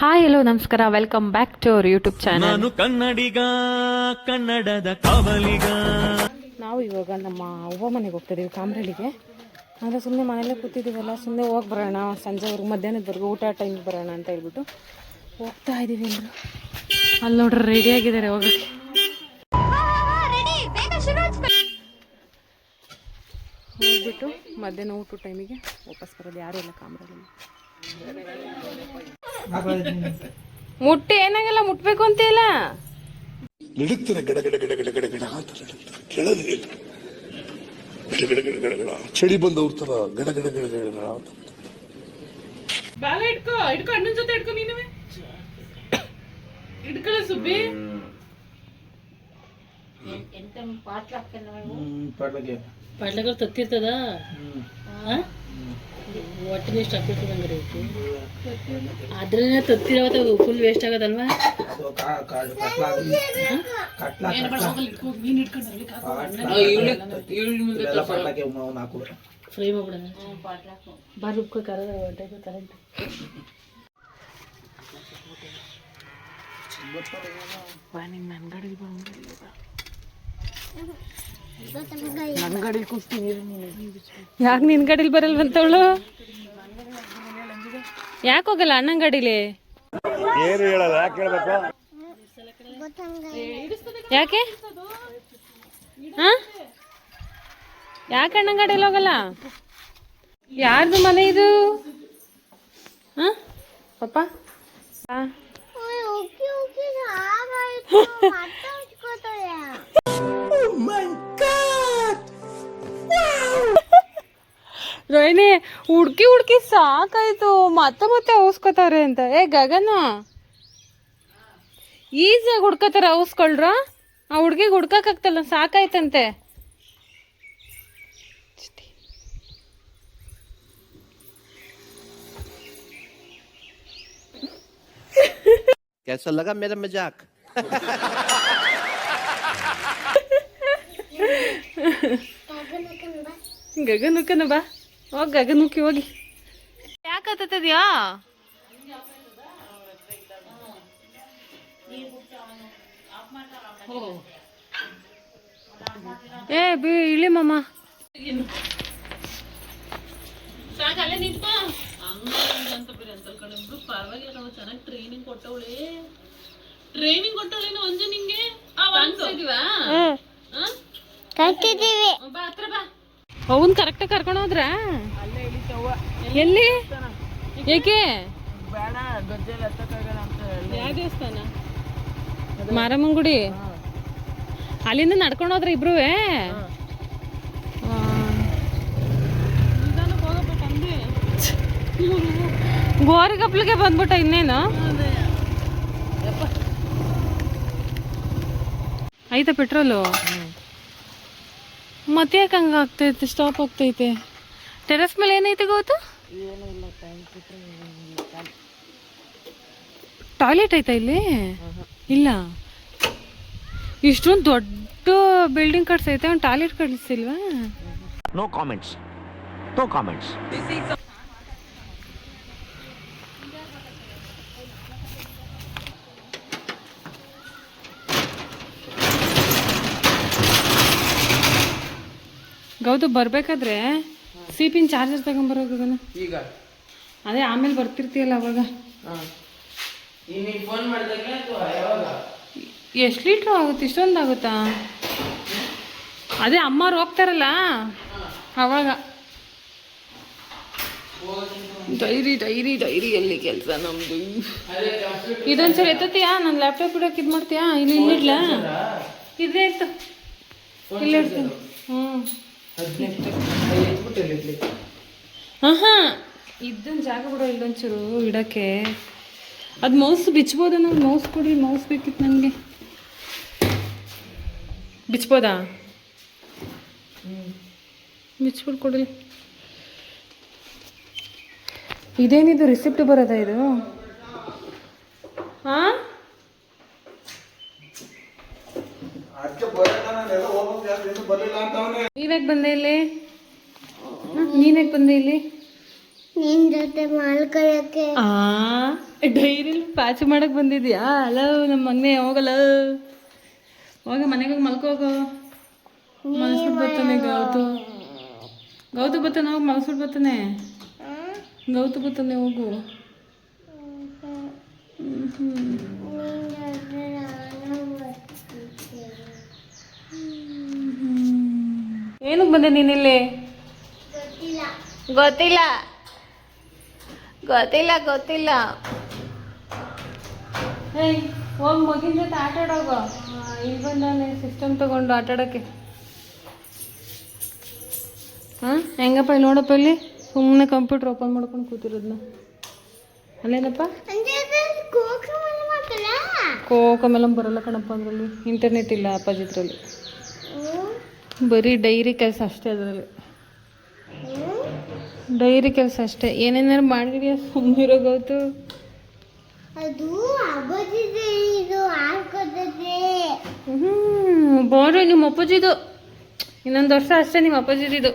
Hi hello ನಮಸ್ಕಾರ, welcome back to our YouTube channel. ನಾನು ಕನ್ನಡಿಗ, ಕನ್ನಡದ ಕಾವಲಿಗ. ನಾವು ಇವಾಗ ನಮ್ಮ ಅವ್ವ ಮನೆಗೆ ಹೋಗ್ತಿದ್ದೀವಿ, ಕಾಮರಳ್ಳಿಗೆ. ಅಂದರೆ ಸುಮ್ಮನೆ ಮನೇಲೆ ಕೂತಿದ್ದೀವಲ್ಲ, ಸುಮ್ಮನೆ ಹೋಗಿ ಬರೋಣ, ಸಂಜೆವರೆಗೂ ಮಧ್ಯಾಹ್ನದವರೆಗೂ ಊಟ ಟೈಮಿಗೆ ಬರೋಣ ಅಂತ ಹೇಳ್ಬಿಟ್ಟು ಹೋಗ್ತಾ ಇದ್ದೀವಿ ಅಂದರು. ಅಲ್ಲಿ ನೋಡ್ರಿ ರೆಡಿಯಾಗಿದ್ದಾರೆ ಹೋಗೋಕ್ಕೆ. ಹೋಗ್ಬಿಟ್ಟು ಮಧ್ಯಾಹ್ನ ಊಟ ಟೈಮಿಗೆ ವಾಪಸ್ ಬರೋದು. ಯಾರೂ ಇಲ್ಲ ಕಾಮರಳ್ಳಿ. ಮುಟ್ಟಿ ಏನಾಗಲ್ಲ, ಮುಟ್ಬೇಕು ಅಂತ ಇಲ್ಲ. ನಡುಕ್ತಾರೆ ಗಡ ಗಡ ಗಡ ಗಡ ಗಡ ಗಡ ಅಂತ ಕೇಳೋದಿಲ್ಲ. ಗಡ ಗಡ ಗಡ ಗಡ ಗಡ ಚಳಿ ಬಂದವ್ರ ತರ ಗಡ ಗಡ ಗಡ ಗಡ ಗಡ ಅಂತ. ಬಾಲ ಇಟ್ಕೋ ಅಣ್ಣನ ಜೊತೆ ಇಟ್ಕೋ. ನೀನುವೆ ಇಟ್ಕೊಳ್ಳ ಸುಬ್ಬಿ. ಪಾಟ್ಲಗಳು ತತ್ತಿರ್ತದ, ಒಟ್ಟಿನ ಎಷ್ಟು ಹಾಕಿರ್ತದಂಗ್ರಿ. ಅದ್ರೇ ತತ್ತಿರವತ್ತ ಫುಲ್ ವೇಸ್ಟ್ ಆಗದಲ್ವಾ? ಫ್ರೈ ಮಾಡ್ಬಿಡ ಬಾರ್ ರುಬ್ಕೋ ಕರ ಕರೆಂಟ್. ಬಾ ನಿನ್ನ ನನ್ನ ಗಾಡಿಗೆ ಬಾ, ನನ್ನ ಗಾಡಿಲಿ ಕೂಗ್ತೀನಿ. ಯಾಕೆ ನಿನ್ನ ಗಾಡಿಲಿ ಬರಲ್ವಂತವಳು? ಯಾಕೆ ಹೋಗಲ್ಲ ಅಣ್ಣನ ಗಾಡಿಲಿ? ಏನು ಹೇಳಲ್ಲ, ಯಾಕೆ ಹೇಳ್ಬೇಕು? ಯಾಕೆ ಯಾಕೆ ಅಣ್ಣನ ಗಾಡಿಯಲ್ಲಿ ಹೋಗಲ್ಲ? ಯಾರ್ದು ಮನೆ ಇದು? ಪಾಪ ರೋಹಿಣಿ, ಹುಡ್ಕಿ ಹುಡ್ಕಿ ಸಾಕಾಯ್ತು, ಮತ್ತೆ ಮತ್ತೆ ಔಸ್ಕೋತಾರೆ ಅಂತ. ಗಗನ ಈಸಿಯಾಗಿ ಹುಡ್ಕೋತಾರ ಔಸ್ಕೊಳ್ರ? ಆ ಹುಡ್ಗಿಗೆ ಹುಡ್ಕಕ್ಕಾಗ್ತಲ್ಲ, ಸಾಕಾಯ್ತಂತೆ. कैसा लगा मेरा मजाक? ಗಗನುಕ್ಕನ ಬಾ, ಹೋಗಿ ಗಗನುಕ್ಕಿ ಹೋಗಿ. ಯಾಕತ್ತದ್ಯಾ? ಇಳಿ ಮಾಮ. ಸಾಕಲ್ಲೇ ನಿಂತ್ಕೋ. ಅಂತ ಬೇರೆ ಅಂತ ಕಣಬ್ರು ಪರವಾಗಿಲ್ಲ. ನಾವು ಚೆನ್ನಾಗಿ ಟ್ರೈನಿಂಗ್ ಕೊಟ್ಟವಳೆ. ಟ್ರೈನಿಂಗ್ ಕೊಟ್ಟವಳೇನು ಅಂಜು ನಿಂಗೆ? ಬಾ ಹತ್ರ ಬಾ. ಅವನ್ ಕರೆಕ್ಟಾಗಿ ಕರ್ಕೊಂಡು ಹೋದ್ರ? ಎಲ್ಲಿ? ಏಕೆ? ಯಾವ ದೇವಸ್ಥಾನ? ಮಾರಮ್ಮನ ಗುಡಿ. ಅಲ್ಲಿಂದ ನಡ್ಕೊಂಡು ಹೋದ್ರ ಇಬ್ರು? ಗೋರಿಗಪ್ಲಿಗೆ ಬಂದ್ಬಿಟ್ಟ ಇನ್ನೇನು? ಆಯ್ತಾ ಪೆಟ್ರೋಲು? ಮತ್ತೆ ಯಾಕೆ ಹಂಗೆ ಆಗ್ತೈತೆ, ಸ್ಟಾಪ್ ಆಗ್ತೈತೆ? ಟೆರೆಸ್ ಮೇಲೆ ಏನೈತೆ ಗೊತ್ತು? ಟಾಯ್ಲೆಟ್ ಐತಾ ಇಲ್ಲಿ? ಇಲ್ಲ. ಇಷ್ಟೊಂದು ದೊಡ್ಡ ಬಿಲ್ಡಿಂಗ್ ಕಟ್ಸೈತೆ, ಒಂದು ಟಾಯ್ಲೆಟ್ ಕಟ್ಸಿಲ್ವಾ? No comments. No comments. ಗೌದು ಬರ್ಬೇಕಾದ್ರೆ ಸಿಪಿನ್ ಚಾರ್ಜರ್ ತಗೊಂಬರೋಗನ ಈಗ. ಅದೇ ಆಮೇಲೆ ಬರ್ತಿರ್ತೀಯಲ್ಲ ಅವಾಗ. ಎಷ್ಟು ಲೀಟ್ರ್ ಆಗುತ್ತೆ? ಇಷ್ಟೊಂದು ಆಗುತ್ತಾ? ಅದೇ ಅಮ್ಮವ್ರು ಹೋಗ್ತಾರಲ್ಲ ಅವಾಗ. ಡೈರಿ ಡೈರಿ ಡೈರಿಯಲ್ಲಿ ಕೆಲಸ ನಮ್ಮದು. ಇದೊಂದ್ಸರಿ ಎತ್ತತ್ತೀಯಾ? ನನ್ನ ಲ್ಯಾಪ್ಟಾಪ್ ಇಡೋಕೆ ಇದು ಮಾಡ್ತೀಯಾ? ಇಲ್ಲಿ ಇಲ್ಲಿಡ್ಲಾ? ಇದೇ ಇತ್ತು, ಇಲ್ಲೇ ಇಡ್ತೀನಿ. ಹಾಂ ಇದೊಂದು ಜಾಗ ಬಿಡೋ, ಇಲ್ಲೊಂಚೂರು ಇಡೋಕ್ಕೆ. ಅದು ಮೌಸ್ ಬಿಚ್ಬೋದಾ? ನಂಗೆ ಮೌಸ್ ಕೊಡಿ, ಮೌಸ್ ಬೇಕಿತ್ತು ನನಗೆ. ಬಿಚ್ಬೋದಾ? ಬಿಚ್ಬಿಟ್ಟು ಕೊಡಲಿ. ಇದೇನಿದು ರಿಸಿಪ್ಟ್ ಬರೋದಾ ಇದು? ಹಾಂ ನೀವ್ಯಾಕೆ ಬಂದೆ ಇಲ್ಲಿ? ನೀನ್ಯಾಕೆ ಬಂದೆ ಇಲ್ಲಿ? ನಿನ್ ಜೊತೆ ಮಾಡ್ಕೊಳಕ್ಕೆ ಡೈರಿಲಿ ಪ್ಯಾಚ್ ಮಾಡಕ್ ಬಂದಿದ್ಯಾ? ಹಲೋ ನಮ್ಮ ಮಗನೇ, ಹೋಗಲ್ಲ ಹೋಗ ಮನೆಗೆ ಹೋಗಿ ಮಲ್ಕೋಗೋ. ಮಲ್ಸ್ಬಿಟ್ಟು ಬರ್ತಾನೆ ಗೌತು. ಗೌತು ಬರ್ತಾನೆ, ಹೋಗಿ ಮಲ್ಸ್ಬಿಟ್ಟು ಬರ್ತಾನೆ. ಗೌತು ಬರ್ತಾನೆ, ಹೋಗು. ಏನಕ್ಕೆ ಬಂದೆ ನೀನಿಲ್ಲಿ? ಗೊತ್ತಿಲ್ಲ ಗೊತ್ತಿಲ್ಲ ಗೊತ್ತಿಲ್ಲ. ಏಯ್ ಹೋಗಿ ಮಗಿನ ಜೊತೆ ಆಟ ಆಡೋಗೋ. ಇಲ್ಲಿ ಬಂದಾನೆ ಸಿಸ್ಟಮ್ ತಗೊಂಡು ಆಟ ಆಡೋಕ್ಕೆ. ಹಾಂ ಹೆಂಗಪ್ಪ ಇಲ್ಲಿ ನೋಡಪ್ಪ, ಇಲ್ಲಿ ಸುಮ್ಮನೆ ಕಂಪ್ಯೂಟರ್ ಓಪನ್ ಮಾಡ್ಕೊಂಡು ಕೂತಿರೋದನ್ನ. ಅಲ್ಲೇನಪ್ಪ ಕೋಕಮೆಲಂ ಬರಲ್ಲ ಕಣಪ್ಪ ಅದರಲ್ಲಿ. ಇಂಟರ್ನೆಟ್ ಇಲ್ಲ ಅಪ್ಪಾಜಿದ್ರಲ್ಲಿ. ಬರೀ ಡೈರಿ ಕೆಲಸ ಅಷ್ಟೇ ಅದರಲ್ಲಿ. ಡೈರಿ ಕೆಲಸ ಅಷ್ಟೇ. ಏನೇನಾರು ಮಾಡಿದೀಯಾ? ಸುಮ್ಮನಿರೋಗೋತು. ಅದು ಅಬ್ಬಜಿದೆ, ಇದು ಹಾಕೋದಿದೆ. ಬಾರಿ ನಿಮ್ಮ ಅಪ್ಪಾಜಿದು. ಇನ್ನೊಂದು ವರ್ಷ ಅಷ್ಟೇ ನಿಮ್ಮ ಅಪ್ಪಾಜಿದು.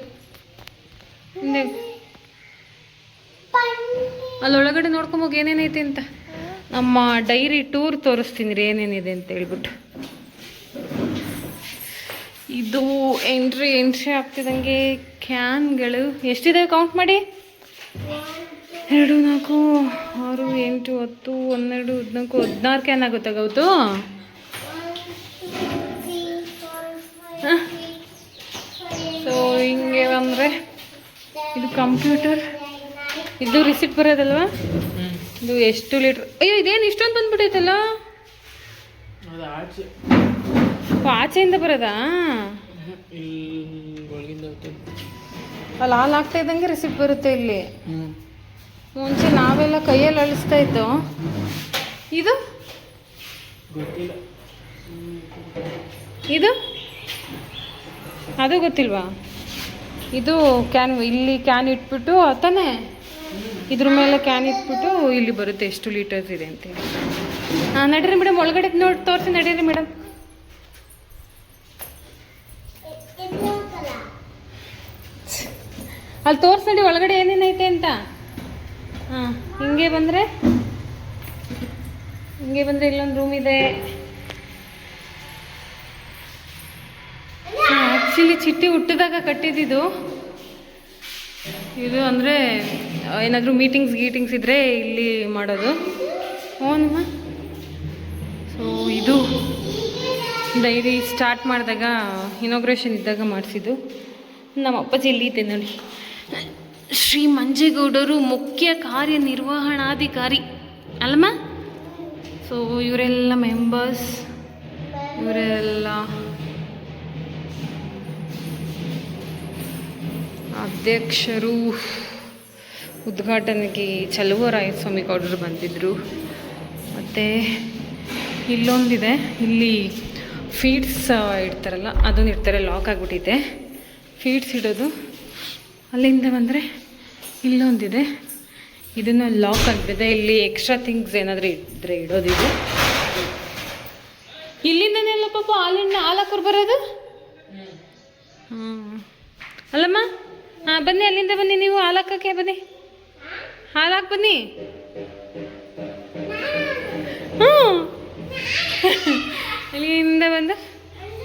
ಹಿಂದೆ ಅಲ್ಲೊಳಗಡೆ ನೋಡ್ಕೊಂಬೋಗಿ ಏನೇನೈತೆ ಅಂತ. ನಮ್ಮ ಡೈರಿ ಟೂರ್ ತೋರಿಸ್ತೀನಿ ರೀ ಏನೇನಿದೆ ಅಂತ ಹೇಳ್ಬಿಟ್ಟು. ಇದು ಎಂಟ್ರಿ ಆಗ್ತಿದ್ದಂಗೆ ಕ್ಯಾನ್ಗಳು ಎಷ್ಟಿದೆ ಕೌಂಟ್ ಮಾಡಿ. 2, 4, 6, 8, 10, 12, 14, 16 ಕ್ಯಾನ್ ಆಗುತ್ತೆ ಗೌತು. ಸೊ ಹಿಂಗೆ ಅಂದರೆ ಇದು ಕಂಪ್ಯೂಟರ್, ಇದು ರಿಸಿಪ್ಟ್ ಬರೋದಲ್ವಾ? ಇದು ಎಷ್ಟು ಲೀಟ್ರ್? ಅಯ್ಯೋ ಇದೇನು ಇಷ್ಟೊಂದು ಬಂದ್ಬಿಟ್ಟೈತಲ್ಲ. ಆಚೆಯಿಂದ ಬರೋದಾ? ಅಲ್ಲಿ ಹಾಲು ಹಾಕ್ತಾ ಇದ್ದಂಗೆ ರಿಸಿಪ್ಟ್ ಬರುತ್ತೆ ಇಲ್ಲಿ. ಮುಂಚೆ ನಾವೆಲ್ಲ ಕೈಯಲ್ಲಿ ಅಳಿಸ್ತಾ ಇದ್ದೋ. ಇದು ಇದು ಅದು ಗೊತ್ತಿಲ್ವಾ? ಇದು ಕ್ಯಾನ್, ಇಲ್ಲಿ ಕ್ಯಾನ್ ಇಟ್ಬಿಟ್ಟು ತಾನೇ ಇದ್ರ ಮೇಲೆ ಕ್ಯಾನ್ ಇಟ್ಬಿಟ್ಟು ಇಲ್ಲಿ ಬರುತ್ತೆ ಎಷ್ಟು ಲೀಟರ್ಸ್ ಇದೆ ಅಂತೇಳಿ. ಹಾಂ ನಡೀರಿ ಮೇಡಮ್, ಒಳಗಡೆ ನೋಡಿ ತೋರಿಸಿ ನಡೀರಿ ಮೇಡಮ್. ಅಲ್ಲಿ ತೋರಿಸಿ ನಡಿ ಒಳಗಡೆ ಏನೇನೈತೆ ಅಂತ. ಹಾಂ ಹಿಂಗೆ ಬಂದರೆ ಇಲ್ಲೊಂದು ರೂಮ್ ಇದೆ. ಆ್ಯಕ್ಚುಲಿ ಚಿಟ್ಟಿ ಹುಟ್ಟಿದಾಗ ಕಟ್ಟಿದ್ದು ಇದು. ಅಂದರೆ ಏನಾದರೂ ಗೀಟಿಂಗ್ಸ್ ಇದ್ದರೆ ಇಲ್ಲಿ ಮಾಡೋದು. ಓನಮ್ಮ. ಸೊ ಇದು ಡೈರಿ ಸ್ಟಾರ್ಟ್ ಮಾಡಿದಾಗ ಇನಾಗ್ರೇಷನ್ ಇದ್ದಾಗ ಮಾಡಿಸಿದ್ದು. ನಮ್ಮ ಅಪ್ಪಾಜಿ ಇಲ್ಲಿ ಇದೆ ನೋಡಿ. ಶ್ರೀ ಮಂಜೇಗೌಡರು ಮುಖ್ಯ ಕಾರ್ಯನಿರ್ವಹಣಾಧಿಕಾರಿ ಅಲ್ಲಮ್ಮ. ಸೊ ಇವರೆಲ್ಲ ಮೆಂಬರ್ಸ್, ಇವರೆಲ್ಲ ಅಧ್ಯಕ್ಷರು. ಉದ್ಘಾಟನೆಗೆ ಚಲುವರಾಯಸ್ವಾಮಿ ಗೌಡರು ಬಂದಿದ್ದರು. ಮತ್ತು ಇಲ್ಲೊಂದಿದೆ, ಇಲ್ಲಿ ಫೀಡ್ಸ್ ಇಡ್ತಾರಲ್ಲ ಅದೊಂದು ಇಡ್ತಾರೆ. ಲಾಕ್ ಆಗಿಬಿಟ್ಟಿದೆ ಫೀಡ್ಸ್ ಇಡೋದು. ಅಲ್ಲಿಂದ ಬಂದರೆ ಇಲ್ಲೊಂದಿದೆ, ಇದನ್ನು ಲಾಕ್ ಆಗಿಬಿಟ್ಟಿದೆ. ಇಲ್ಲಿ ಎಕ್ಸ್ಟ್ರಾ ಥಿಂಗ್ಸ್ ಏನಾದರೂ ಇದ್ದರೆ ಇಡೋದಿದೆ. ಇಲ್ಲಿಂದನೇ ಅಲ್ಲ ಪಾಪ ಹಾಲು ಹಾಕೋರು ಬರೋದು. ಹಾಂ ಅಲ್ಲಮ್ಮ. ಹಾಂ ಬನ್ನಿ, ಅಲ್ಲಿಂದ ಬನ್ನಿ, ನೀವು ಹಾಲು ಹಾಕೋಕ್ಕೆ ಬನ್ನಿ, ಹಾಲು ಹಾಕಿ ಬನ್ನಿ. ಹ್ಞೂ ಇಲ್ಲಿಂದ ಬಂದು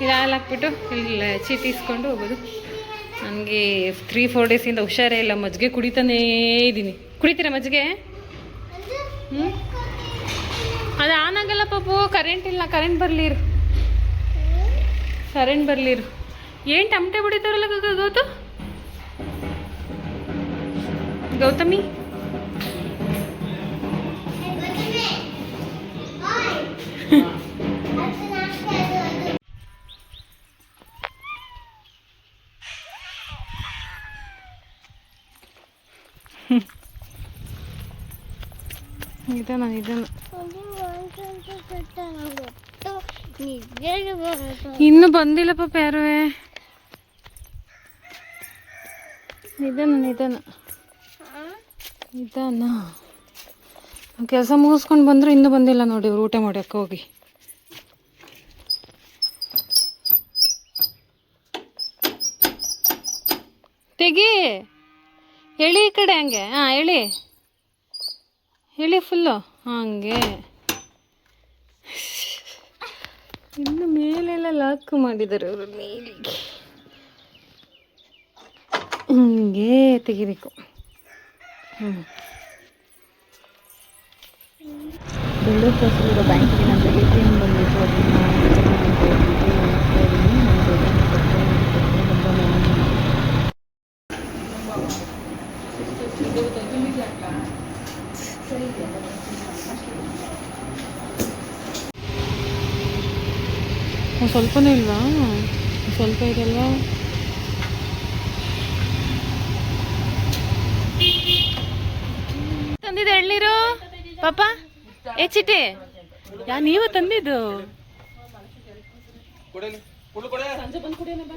ಇಲ್ಲಿ ಹಾಲು ಹಾಕ್ಬಿಟ್ಟು ಇಲ್ಲಿ ಚೀಟಿ ಇಸ್ಕೊಂಡು ಹೋಗೋದು. ನನಗೆ 3-4 ಡೇಸಿಂದ ಹುಷಾರೇ ಇಲ್ಲ, ಮಜ್ಜಿಗೆ ಕುಡಿತಾನೇ ಇದ್ದೀನಿ. ಕುಡಿತೀರಾ ಮಜ್ಜಿಗೆ? ಹ್ಞೂ ಅದು ಆನ್ ಆಗಲ್ಲ ಪಾಪು, ಕರೆಂಟ್ ಇಲ್ಲ. ಕರೆಂಟ್ ಬರಲಿರು. ಏನು ಟಮಟೆ ಬಿಡಿತಾರಲ್ಲ ಗೌತಮಿ. ನಿಧಾನ. ಇನ್ನು ಬಂದಿಲ್ಲ ಪಾಪ ಯಾರು. ನಿಧಾನ. ಕೆಲಸ ಮುಗಿಸ್ಕೊಂಡು ಬಂದ್ರು ಇನ್ನೂ ಬಂದಿಲ್ಲ ನೋಡಿ ಇವ್ರು ಊಟ ಮಾಡೋಕ್ಕೆ ಹೋಗಿ. ತೆಗಿ, ಎಳಿ ಈ ಕಡೆ ಹಂಗೆ. ಹಾಂ ಎಳಿ ಎಳಿ ಫುಲ್ಲು ಹಂಗೆ. ಇನ್ನು ಮೇಲೆಲ್ಲ ಲಾಕ್ ಮಾಡಿದ್ದಾರೆ ಅವರು ಮೇಲಿಗೆ. ಹಿಂಗೆ ತೆಗಿಬೇಕು. ಬೆಳ್ಳೂರು ಕ್ರಾಸಲ್ಲಿರೋ ಬ್ಯಾಂಕಿಗೆ ನನ್ನ ATM ಬಂದಿತ್ತು. ಸ್ವಲ್ಪನೇ ಇಲ್ವಾ? ಸ್ವಲ್ಪ ಇದೆಲ್ವಾ? ತಂದಿದೆ ಎಳ್ನೀರು ಪಾಪ. ಚಿಟಿ ನೀವು ತಂದಿದ್ದು? ಸಂಜೆ ಬಂದು ಕುಡಿಯೋಣ ಬಾ.